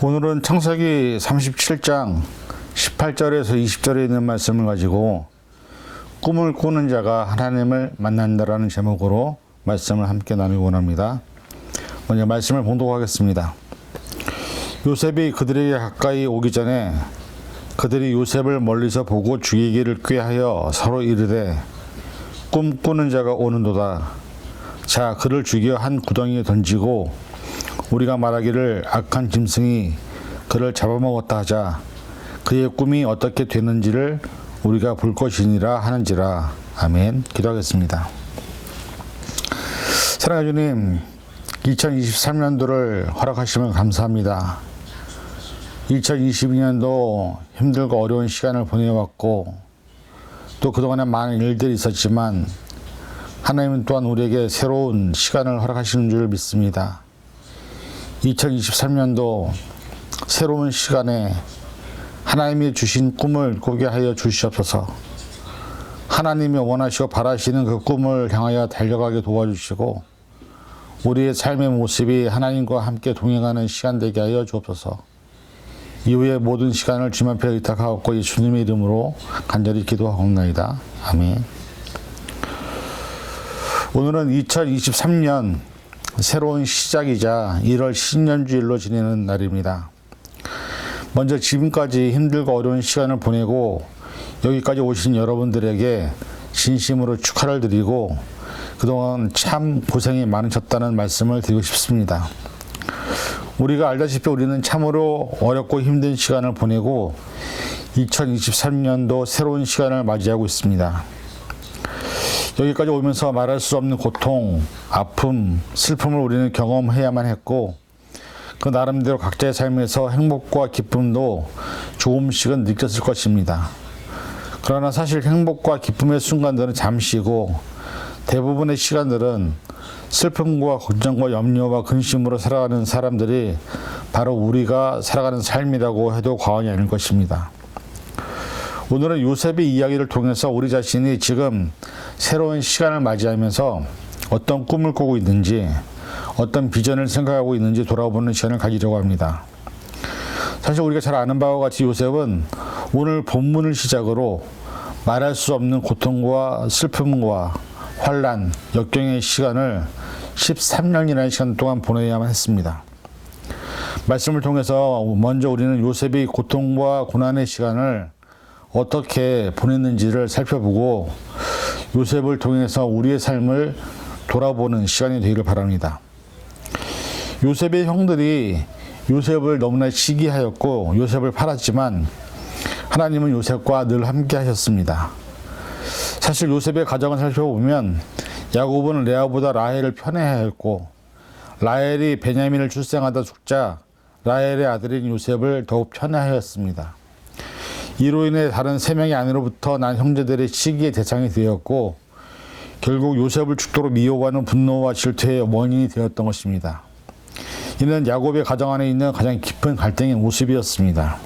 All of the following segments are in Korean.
오늘은 창세기 37장 18절에서 20절에 있는 말씀을 가지고 꿈을 꾸는 자가 하나님을 만난다라는 제목으로 말씀을 함께 나누기 원합니다. 먼저 말씀을 봉독하겠습니다. 요셉이 그들에게 가까이 오기 전에 그들이 요셉을 멀리서 보고 죽이기를 꾀하여 서로 이르되 꿈 꾸는 자가 오는도다. 자, 그를 죽여 한 구덩이에 던지고 우리가 말하기를 악한 짐승이 그를 잡아먹었다 하자. 그의 꿈이 어떻게 되는지를 우리가 볼 것이니라 하는지라. 아멘. 기도하겠습니다. 사랑하는 주님, 2023년도를 허락하시면 감사합니다. 2022년도 힘들고 어려운 시간을 보내왔고 또 그동안에 많은 일들이 있었지만 하나님은 또한 우리에게 새로운 시간을 허락하시는 줄 믿습니다. 2023년도 새로운 시간에 하나님이 주신 꿈을 꾸게 하여 주시옵소서. 하나님이 원하시고 바라시는 그 꿈을 향하여 달려가게 도와주시고 우리의 삶의 모습이 하나님과 함께 동행하는 시간 되게 하여 주옵소서. 이후의 모든 시간을 주님 앞에 의탁하옵고 예수님의 이름으로 간절히 기도하옵나이다. 아멘. 오늘은 2023년 새로운 시작이자 1월 신년주일로 지내는 날입니다. 먼저 지금까지 힘들고 어려운 시간을 보내고 여기까지 오신 여러분들에게 진심으로 축하를 드리고 그동안 참 고생이 많으셨다는 말씀을 드리고 싶습니다. 우리가 알다시피 우리는 참으로 어렵고 힘든 시간을 보내고 2023년도 새로운 시간을 맞이하고 있습니다. 여기까지 오면서 말할 수 없는 고통, 아픔, 슬픔을 우리는 경험해야만 했고 그 나름대로 각자의 삶에서 행복과 기쁨도 조금씩은 느꼈을 것입니다. 그러나 사실 행복과 기쁨의 순간들은 잠시고 대부분의 시간들은 슬픔과 걱정과 염려와 근심으로 살아가는 사람들이 바로 우리가 살아가는 삶이라고 해도 과언이 아닐 것입니다. 오늘은 요셉의 이야기를 통해서 우리 자신이 지금 새로운 시간을 맞이하면서 어떤 꿈을 꾸고 있는지 어떤 비전을 생각하고 있는지 돌아보는 시간을 가지려고 합니다. 사실 우리가 잘 아는 바와 같이 요셉은 오늘 본문을 시작으로 말할 수 없는 고통과 슬픔과 환난, 역경의 시간을 13년이라는 시간 동안 보내야만 했습니다. 말씀을 통해서 먼저 우리는 요셉이 고통과 고난의 시간을 어떻게 보냈는지를 살펴보고 요셉을 통해서 우리의 삶을 돌아보는 시간이 되기를 바랍니다. 요셉의 형들이 요셉을 너무나 시기하였고 요셉을 팔았지만 하나님은 요셉과 늘 함께 하셨습니다. 사실 요셉의 가정을 살펴보면 야곱은 레아보다 라헬을 편애하였고 라헬이 베냐민을 출생하다 죽자 라헬의 아들인 요셉을 더욱 편애하였습니다. 이로 인해 다른 세 명의 아내로부터 난 형제들의 시기의 대상이 되었고 결국 요셉을 죽도록 미워하는 분노와 질투의 원인이 되었던 것입니다. 이는 야곱의 가정 안에 있는 가장 깊은 갈등의 모습이었습니다.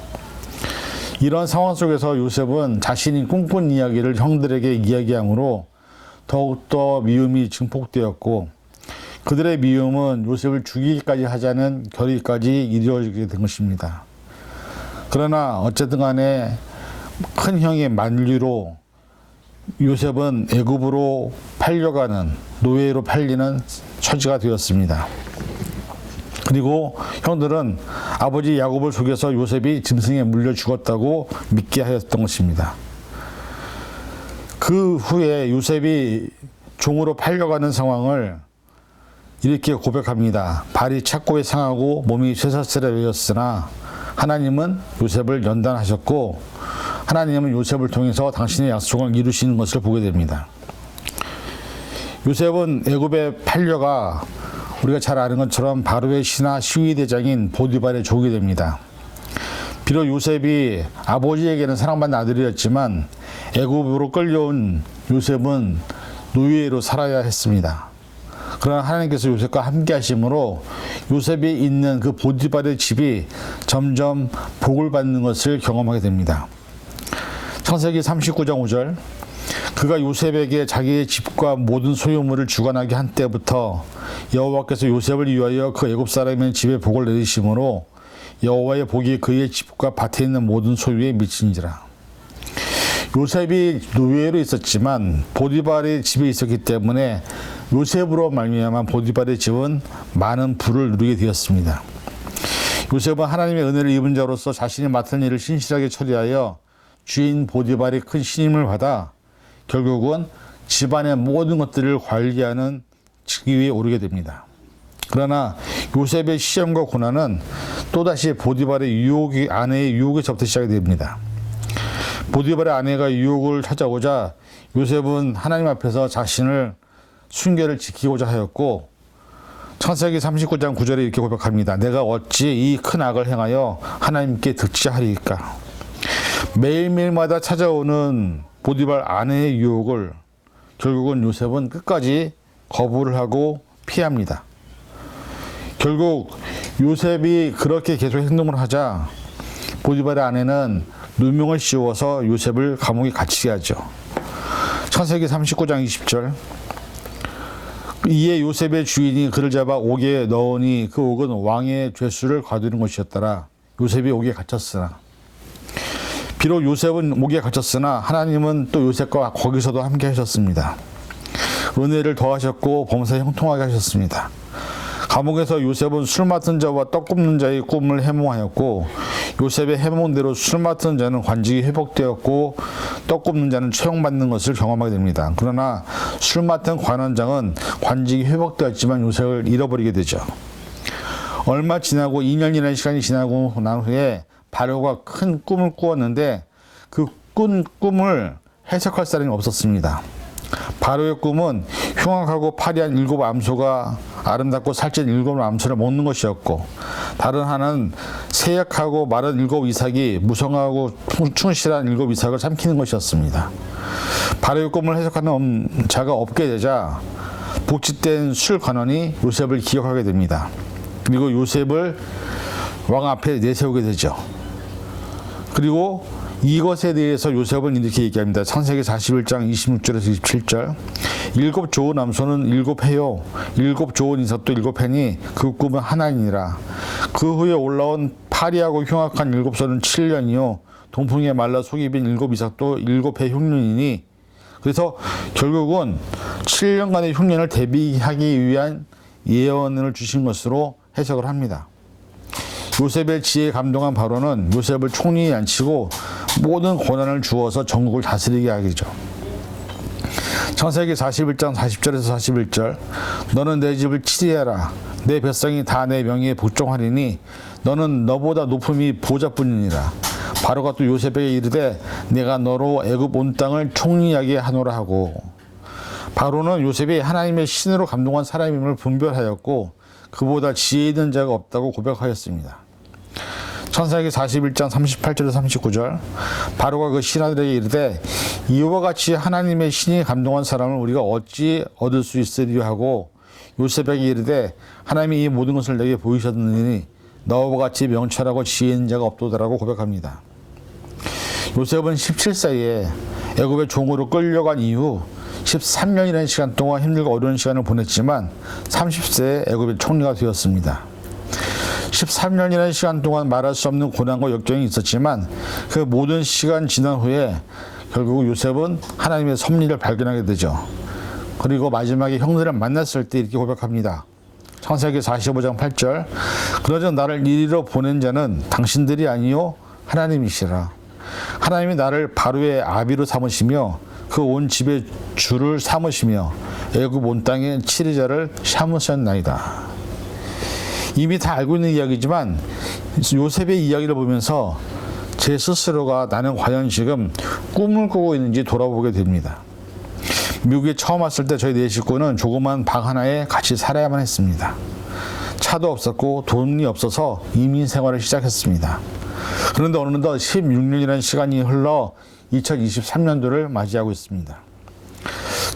이런 상황 속에서 요셉은 자신이 꿈꾼 이야기를 형들에게 이야기함으로 더욱더 미움이 증폭되었고 그들의 미움은 요셉을 죽이기까지 하자는 결의까지 이루어지게 된 것입니다. 그러나 어쨌든 간에 큰 형의 만류로 요셉은 애굽으로 팔려가는 노예로 팔리는 처지가 되었습니다. 그리고 형들은 아버지 야곱을 속여서 요셉이 짐승에 물려 죽었다고 믿게 하였던 것입니다. 그 후에 요셉이 종으로 팔려가는 상황을 이렇게 고백합니다. 발이 착고에 상하고 몸이 쇠사슬에 매였으나 하나님은 요셉을 연단하셨고 하나님은 요셉을 통해서 당신의 약속을 이루시는 것을 보게 됩니다. 요셉은 애굽에 팔려가 우리가 잘 아는 것처럼 바로의 신하 시위대장인 보디발의 족이 됩니다. 비록 요셉이 아버지에게는 사랑받는 아들이었지만 애굽으로 끌려온 요셉은 노예로 살아야 했습니다. 그러나 하나님께서 요셉과 함께 하심으로 요셉이 있는 그 보디발의 집이 점점 복을 받는 것을 경험하게 됩니다. 창세기 39장 5절 그가 요셉에게 자기의 집과 모든 소유물을 주관하게 한 때부터 여호와께서 요셉을 위하여 그 애굽 사람의 집에 복을 내리심으로 여호와의 복이 그의 집과 밭에 있는 모든 소유에 미친지라. 요셉이 노예로 있었지만 보디발의 집에 있었기 때문에 요셉으로 말미암아 보디발의 집은 많은 부를 누리게 되었습니다. 요셉은 하나님의 은혜를 입은 자로서 자신이 맡은 일을 신실하게 처리하여 주인 보디발의 큰 신임을 받아 결국은 집안의 모든 것들을 관리하는 직위에 오르게 됩니다. 그러나 요셉의 시험과 고난은 또다시 보디발의 아내의 유혹에 접대 시작이 됩니다. 보디발의 아내가 유혹을 찾아오자 요셉은 하나님 앞에서 자신을 순결을 지키고자 하였고, 창세기 39장 9절에 이렇게 고백합니다. 내가 어찌 이 큰 악을 행하여 하나님께 득지하리이까. 매일매일마다 찾아오는 보디발 아내의 유혹을 결국은 요셉은 끝까지 거부를 하고 피합니다. 결국 요셉이 그렇게 계속 행동을 하자 보디발의 아내는 누명을 씌워서 요셉을 감옥에 갇히게 하죠. 창세기 39장 20절. 이에 요셉의 주인이 그를 잡아 옥에 넣으니 그 옥은 왕의 죄수를 거두는 곳이었더라. 요셉이 옥에 갇혔으나. 비록 요셉은 옥에 갇혔으나 하나님은 또 요셉과 거기서도 함께 하셨습니다. 은혜를 더하셨고 범사에 형통하게 하셨습니다. 감옥에서 요셉은 술 맡은 자와 떡 굽는 자의 꿈을 해몽하였고, 요셉의 해몽대로 술 맡은 자는 관직이 회복되었고 떡 굽는 자는 처형받는 것을 경험하게 됩니다. 그러나 술 맡은 관원장은 관직이 회복되었지만 요셉을 잃어버리게 되죠. 얼마 지나고 2년이라는 시간이 지나고 난 후에 바로가 큰 꿈을 꾸었는데 그 꾼 꿈을 해석할 사람이 없었습니다. 바로의 꿈은 흉악하고 파리한 7 암소가 아름답고 살찐 7 암소를 먹는 것이었고, 다른 하나는 세약하고 마른 7 이삭이 무성하고 충실한 7 이삭을 삼키는 것이었습니다. 바로의 꿈을 해석하는 자가 없게 되자 복직된 술 관원이 요셉을 기억하게 됩니다. 그리고 요셉을 왕 앞에 내세우게 되죠. 그리고 이것에 대해서 요셉은 이렇게 얘기합니다. 창세기 41장 26절에서 27절. 7 좋은 암소는 7 해요. 7 좋은 이삭도 7 해니 그 꿈은 하나이니라. 그 후에 올라온 파리하고 흉악한 7소는 7년이요. 동풍에 말라 속이 빈 7 이삭도 7해 흉년이니. 그래서 결국은 7년간의 흉년을 대비하기 위한 예언을 주신 것으로 해석을 합니다. 요셉의 지혜에 감동한 바로는 요셉을 총리에 앉히고 모든 권한을 주어서 전국을 다스리게 하기죠. 창세기 41장 40절에서 41절. 너는 내 집을 치리하라. 내 뱃성이 다 내 명예에 복종하리니 너는 너보다 높음이 보좌뿐이니라. 바로가 또 요셉에게 이르되 내가 너로 애굽 온 땅을 총리하게 하노라 하고. 바로는 요셉이 하나님의 신으로 감동한 사람임을 분별하였고 그보다 지혜 있는 자가 없다고 고백하였습니다. 창세기 41장 38절에서 39절. 바로가 그 신하들에게 이르되 이와 같이 하나님의 신이 감동한 사람을 우리가 어찌 얻을 수 있으리요 하고, 요셉에게 이르되 하나님이 이 모든 것을 내게 보이셨느니 너와 같이 명철하고 지혜 있는 자가 없도다라고 고백합니다. 요셉은 17세에 애굽의 종으로 끌려간 이후 13년이라는 시간 동안 힘들고 어려운 시간을 보냈지만 30세에 애굽의 총리가 되었습니다. 13년이라는 시간 동안 말할 수 없는 고난과 역경이 있었지만 그 모든 시간 지난 후에 결국 요셉은 하나님의 섭리를 발견하게 되죠. 그리고 마지막에 형들을 만났을 때 이렇게 고백합니다. 창세기 45장 8절. 그러자 나를 이리로 보낸 자는 당신들이 아니요 하나님이시라. 하나님이 나를 바로의 아비로 삼으시며 그 온 집의 주를 삼으시며 애굽 온 땅의 치리자를 삼으셨나이다. 이미 다 알고 있는 이야기지만 요셉의 이야기를 보면서 제 스스로가 나는 과연 지금 꿈을 꾸고 있는지 돌아보게 됩니다. 미국에 처음 왔을 때 저희 4 식구는 조그만 방 하나에 같이 살아야만 했습니다. 차도 없었고 돈이 없어서 이민 생활을 시작했습니다. 그런데 어느덧 16년이라는 시간이 흘러 2023년도를 맞이하고 있습니다.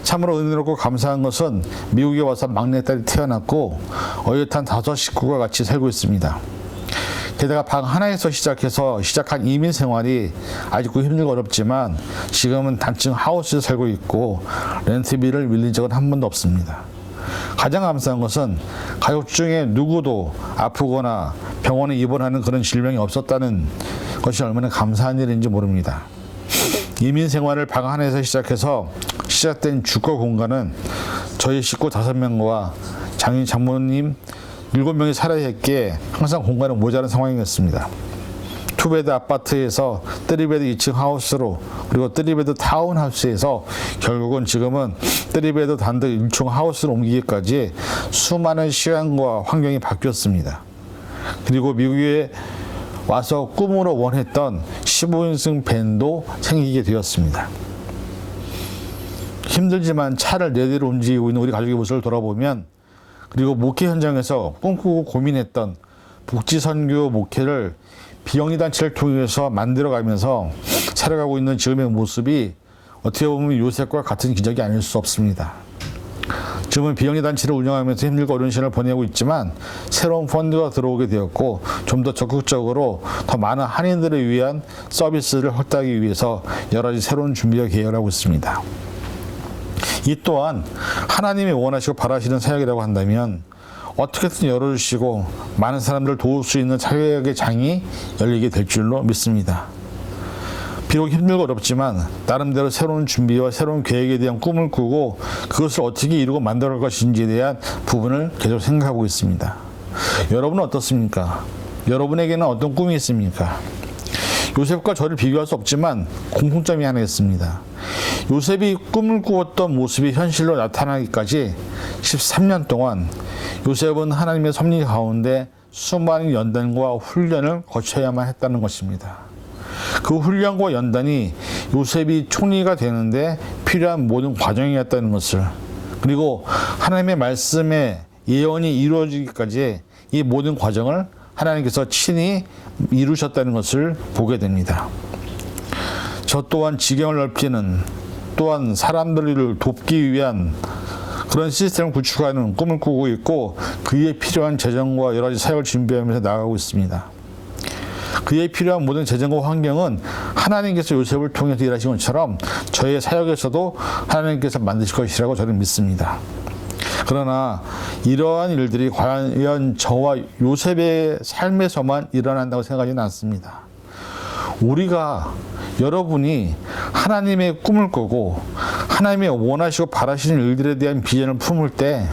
참으로 은혜롭고 감사한 것은 미국에 와서 막내딸이 태어났고 어엿한 5 식구가 같이 살고 있습니다. 게다가 방 하나에서 시작한 이민 생활이 아직도 힘들고 어렵지만 지금은 단층 하우스에 살고 있고 렌트비를 밀린 적은 한 번도 없습니다. 가장 감사한 것은 가족 중에 누구도 아프거나 병원에 입원하는 그런 질병이 없었다는 것이 얼마나 감사한 일인지 모릅니다. 이민 생활을 방 안에서 시작된 주거 공간은 저희 식구 5명과 장인 장모님 7명이 살아야 했기에 항상 공간은 모자란 상황이었습니다. 투베드 아파트에서 3베드 2층 하우스로, 그리고 3베드 타운하우스에서 결국은 지금은 3베드 단독 1층 하우스로 옮기기까지 수많은 시간과 환경이 바뀌었습니다. 그리고 미국에 와서 꿈으로 원했던 15인승 밴도 생기게 되었습니다. 힘들지만 차를 4대로 움직이고 있는 우리 가족의 모습을 돌아보면, 그리고 목회 현장에서 꿈꾸고 고민했던 복지선교 목회를 비영리단체를 통해서 만들어가면서 살아가고 있는 지금의 모습이 어떻게 보면 요셉과 같은 기적이 아닐 수 없습니다. 지금은 비영리단체를 운영하면서 힘들고 어려운 시간을 보내고 있지만 새로운 펀드가 들어오게 되었고, 좀 더 적극적으로 더 많은 한인들을 위한 서비스를 확대하기 위해서 여러 가지 새로운 준비와 계획을 하고 있습니다. 이 또한 하나님이 원하시고 바라시는 사역이라고 한다면 어떻게든 열어주시고 많은 사람들을 도울 수 있는 사역의 장이 열리게 될 줄로 믿습니다. 비록 힘들고 어렵지만 나름대로 새로운 준비와 새로운 계획에 대한 꿈을 꾸고 그것을 어떻게 이루고 만들어갈 것인지에 대한 부분을 계속 생각하고 있습니다. 여러분은 어떻습니까? 여러분에게는 어떤 꿈이 있습니까? 요셉과 저를 비교할 수 없지만 공통점이 하나 있습니다. 요셉이 꿈을 꾸었던 모습이 현실로 나타나기까지 13년 동안 요셉은 하나님의 섭리 가운데 수많은 연단과 훈련을 거쳐야만 했다는 것입니다. 그 훈련과 연단이 요셉이 총리가 되는데 필요한 모든 과정이었다는 것을, 그리고 하나님의 말씀의 예언이 이루어지기까지 이 모든 과정을 하나님께서 친히 이루셨다는 것을 보게 됩니다. 저 또한 지경을 넓히는, 또한 사람들을 돕기 위한 그런 시스템을 구축하는 꿈을 꾸고 있고, 그에 필요한 재정과 여러 가지 사역을 준비하면서 나아가고 있습니다. 그에 필요한 모든 재정과 환경은 하나님께서 요셉을 통해서 일하신 것처럼 저의 사역에서도 하나님께서 만드실 것이라고 저는 믿습니다. 그러나 이러한 일들이 과연 저와 요셉의 삶에서만 일어난다고 생각하지는 않습니다. 우리가, 여러분이 하나님의 꿈을 꾸고 하나님의 원하시고 바라시는 일들에 대한 비전을 품을 때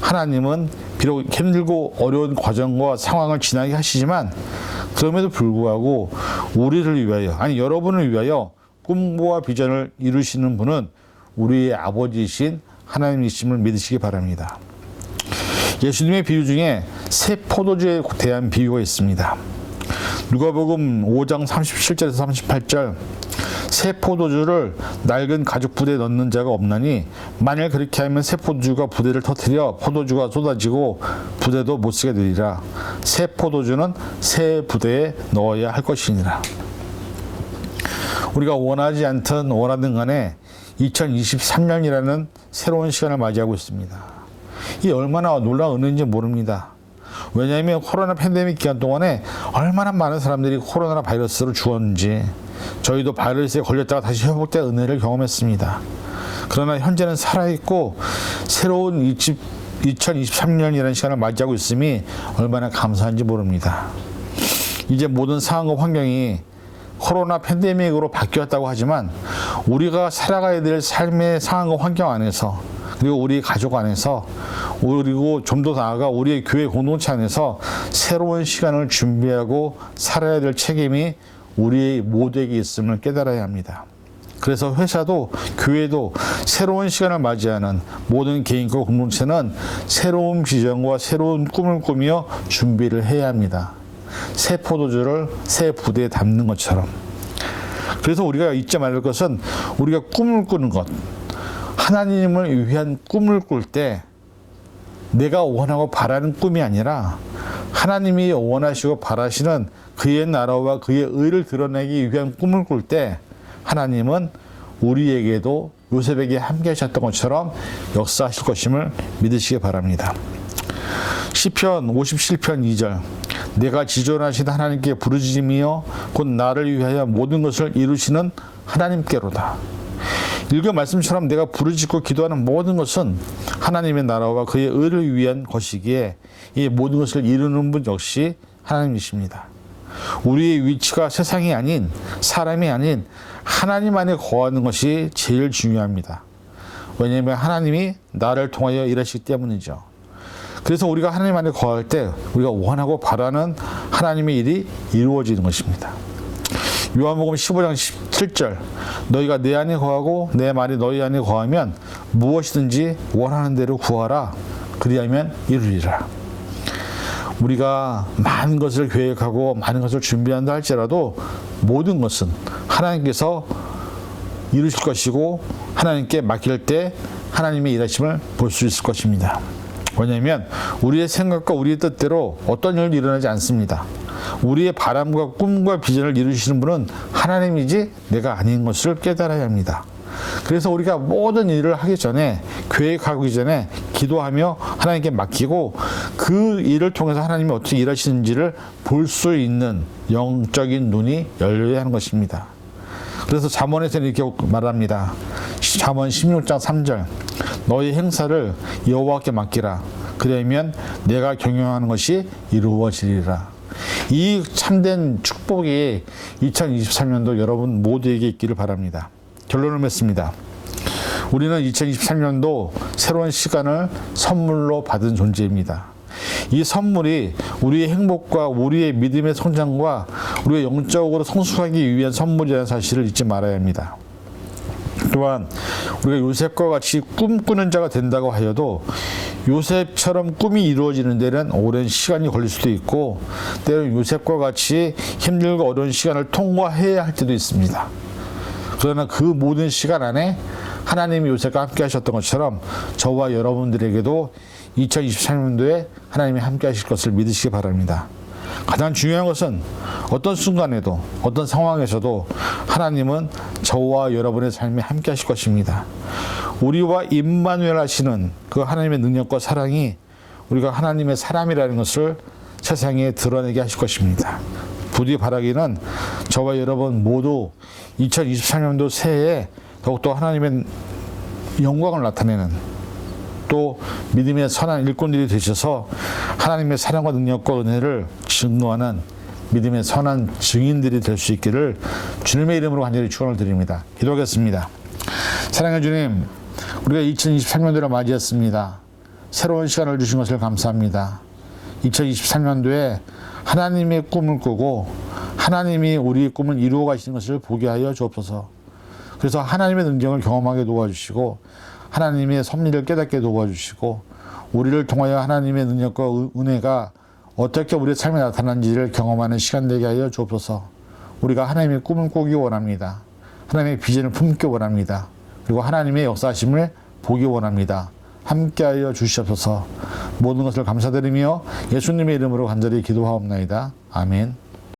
하나님은 비록 힘들고 어려운 과정과 상황을 지나게 하시지만 그럼에도 불구하고 우리를 위하여, 아니 여러분을 위하여 꿈과 비전을 이루시는 분은 우리의 아버지이신 하나님이심을 믿으시기 바랍니다. 예수님의 비유 중에 새 포도주에 대한 비유가 있습니다. 누가복음 5장 37절에서 38절, 새 포도주를 낡은 가죽 부대에 넣는 자가 없나니 만일 그렇게 하면 새 포도주가 부대를 터뜨려 포도주가 쏟아지고 부대도 못 쓰게 되리라. 새 포도주는 새 부대에 넣어야 할 것이니라. 우리가 원하지 않든 원하든 간에 2023년이라는 새로운 시간을 맞이하고 있습니다. 이 얼마나 놀라운 은혜인지 모릅니다. 왜냐하면 코로나 팬데믹 기간 동안에 얼마나 많은 사람들이 코로나 바이러스로 죽었는지, 저희도 바이러스에 걸렸다가 다시 회복된 은혜를 경험했습니다. 그러나 현재는 살아있고 새로운 2023년이라는 시간을 맞이하고 있음이 얼마나 감사한지 모릅니다. 이제 모든 상황과 환경이 코로나 팬데믹으로 바뀌었다고 하지만 우리가 살아가야 될 삶의 상황과 환경 안에서, 그리고 우리 가족 안에서, 그리고 좀 더 나아가 우리의 교회 공동체 안에서 새로운 시간을 준비하고 살아야 될 책임이 우리 모두에게 있음을 깨달아야 합니다. 그래서 회사도 교회도 새로운 시간을 맞이하는 모든 개인과 공동체는 새로운 비전과 새로운 꿈을 꾸며 준비를 해야 합니다. 새 포도주를 새 부대에 담는 것처럼. 그래서 우리가 잊지 말을 것은 우리가 꿈을 꾸는 것, 하나님을 위한 꿈을 꿀 때 내가 원하고 바라는 꿈이 아니라 하나님이 원하시고 바라시는 그의 나라와 그의 의를 드러내기 위한 꿈을 꿀 때 하나님은 우리에게도 요셉에게 함께 하셨던 것처럼 역사하실 것임을 믿으시기 바랍니다. 시편 57편 2절, 내가 지존하신 하나님께 부르짖으며 곧 나를 위하여 모든 것을 이루시는 하나님께로다. 읽은 말씀처럼 내가 부르짖고 기도하는 모든 것은 하나님의 나라와 그의 의를 위한 것이기에 이 모든 것을 이루는 분 역시 하나님이십니다. 우리의 위치가 세상이 아닌, 사람이 아닌 하나님 안에 거하는 것이 제일 중요합니다. 왜냐하면 하나님이 나를 통하여 일하시기 때문이죠. 그래서 우리가 하나님 안에 거할 때 우리가 원하고 바라는 하나님의 일이 이루어지는 것입니다. 요한복음 15장 17절, 너희가 내 안에 거하고 내 말이 너희 안에 거하면 무엇이든지 원하는 대로 구하라. 그리하면 이루리라. 우리가 많은 것을 계획하고 많은 것을 준비한다 할지라도 모든 것은 하나님께서 이루실 것이고 하나님께 맡길 때 하나님의 일하심을 볼 수 있을 것입니다. 왜냐하면 우리의 생각과 우리의 뜻대로 어떤 일도 일어나지 않습니다. 우리의 바람과 꿈과 비전을 이루시는 분은 하나님이지 내가 아닌 것을 깨달아야 합니다. 그래서 우리가 모든 일을 하기 전에, 계획하기 전에 기도하며 하나님께 맡기고 그 일을 통해서 하나님이 어떻게 일하시는지를 볼 수 있는 영적인 눈이 열려야 하는 것입니다. 그래서 잠언에서는 이렇게 말합니다. 잠언 16장 3절, 너희 행사를 여호와께 맡기라. 그러면 내가 경영하는 것이 이루어지리라. 이 참된 축복이 2023년도 여러분 모두에게 있기를 바랍니다. 결론을 맺습니다. 우리는 2023년도 새로운 시간을 선물로 받은 존재입니다. 이 선물이 우리의 행복과 우리의 믿음의 성장과 우리의 영적으로 성숙하기 위한 선물이라는 사실을 잊지 말아야 합니다. 또한 우리가 요셉과 같이 꿈꾸는 자가 된다고 하여도 요셉처럼 꿈이 이루어지는 데는 오랜 시간이 걸릴 수도 있고 때로는 요셉과 같이 힘들고 어려운 시간을 통과해야 할 때도 있습니다. 그러나 그 모든 시간 안에 하나님이 요셉과 함께 하셨던 것처럼 저와 여러분들에게도 2023년도에 하나님이 함께 하실 것을 믿으시기 바랍니다. 가장 중요한 것은 어떤 순간에도 어떤 상황에서도 하나님은 저와 여러분의 삶에 함께 하실 것입니다. 우리와 임마누엘 하시는 그 하나님의 능력과 사랑이 우리가 하나님의 사람이라는 것을 세상에 드러내게 하실 것입니다. 부디 바라기는 저와 여러분 모두 2023년도 새해에 더욱더 하나님의 영광을 나타내는 또 믿음의 선한 일꾼들이 되셔서 하나님의 사랑과 능력과 은혜를 증거하는 믿음의 선한 증인들이 될 수 있기를 주님의 이름으로 간절히 축원을 드립니다. 기도하겠습니다. 사랑의 주님, 우리가 2023년도를 맞이했습니다. 새로운 시간을 주신 것을 감사합니다. 2023년도에 하나님의 꿈을 꾸고 하나님이 우리의 꿈을 이루어 가시는 것을 보게 하여 주옵소서. 그래서 하나님의 능력을 경험하게 도와주시고 하나님의 섭리를 깨닫게 도와주시고 우리를 통하여 하나님의 능력과 은혜가 어떻게 우리의 삶에 나타난지를 경험하는 시간 되게 하여 주옵소서. 우리가 하나님의 꿈을 꾸기 원합니다. 하나님의 비전을 품기 원합니다. 그리고 하나님의 역사하심을 보기 원합니다. 함께하여 주시옵소서. 모든 것을 감사드리며 예수님의 이름으로 간절히 기도하옵나이다. 아멘.